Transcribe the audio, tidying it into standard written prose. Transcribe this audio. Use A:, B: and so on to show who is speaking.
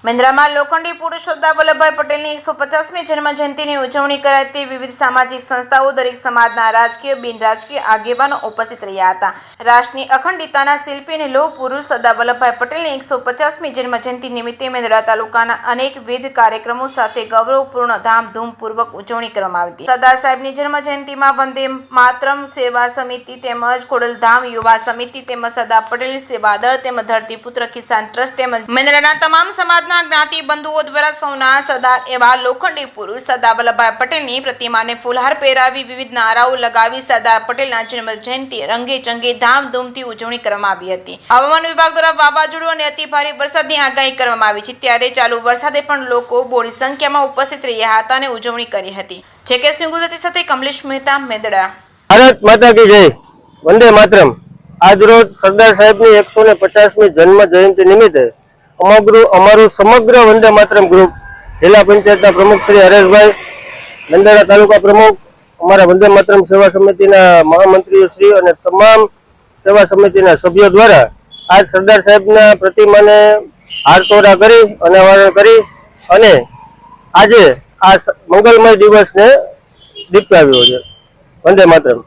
A: મેંદરામાં લોખંડી પુરુષ સરદાર વલ્લભભાઈ પટેલની 150મી જન્મજયંતિની ઉજવણી કરાતી વિવિધ સામાજિક સંસ્થાઓ દરેક સમાજના રાજકીય બિન રાજકીય આગેવાનો ઉપસ્થિત રહ્યા હતા। રાષ્ટ્રની અખંડિતતાના શિલ્પી અને લોહ પુરુષ સરદાર વલ્લભભાઈ પટેલની 150મી જન્મજયંતિ નિમિત્તે મેંદરા તાલુકાના અનેકવિધ કાર્યક્રમો સાથે ગૌરવપૂર્ણ ધામધૂમપૂર્વક ઉજવણી કરવામાં આવી હતી। સરદાર સાહેબની જન્મજયંતિમાં વંદે માતરમ સેવા સમિતિ તેમજ ખોડલધામ યુવા સમિતિ તેમજ સરદાર પટેલ સેવા દળ તેમજ ધરતીપુત્ર કિસાન ટ્રસ્ટ તેમજ મેંદરાના તમામ સમાજના જ્ઞાતિ બંધુઓ દ્વારા સૌના સરદાર એવા લોખંડી પુરુષ સરદાર વલ્લભભાઈ પટેલની પ્રતિમાને ફૂલહાર પહેરાવી વિવિધ નારાઓ લગાવી સરદાર પટેલના જન્મજયંતિ રંગે ચંગે ધામધૂમથી ઉજવણી કરવામાં આવી હતી। હવામાન વિભાગ દ્વારા વાવાઝોડું અને અતિ ભારે વરસાદની આગાહી કરવામાં આવી છે, ત્યારે ચાલુ વરસાદે પણ લોકો બોડી સંખ્યામાં ઉપસ્થિત રહ્યા હતા અને ઉજવણી કરી હતી। જેકે ગુજરાતી સાથે કમલેશ મહેતા, મેંદડા।
B: ભારત માતા કી જય, વંદે માતરમ। આજરોજ સરદાર સાહેબની 150મી જન્મ જયંતિ નિમિત્તે અમારું સમગ્ર વંદે માતરમ ગ્રુપ જિલ્લા પંચાયતના પ્રમુખ શ્રી હરેશભાઈ, મેંદરા તાલુકા પ્રમુખ, અમારા વંદે માતરમ સેવા સમિતિના મહામંત્રીઓ શ્રી અને તમામ સેવા સમિતિના સભ્યો દ્વારા આજ સરદાર સાહેબના પ્રતિમાને હારતોરા કરી અનાવરણ કરી અને આજે આ મંગલમય દિવસને દીપકાવ્યો છે। વંદે માતરમ।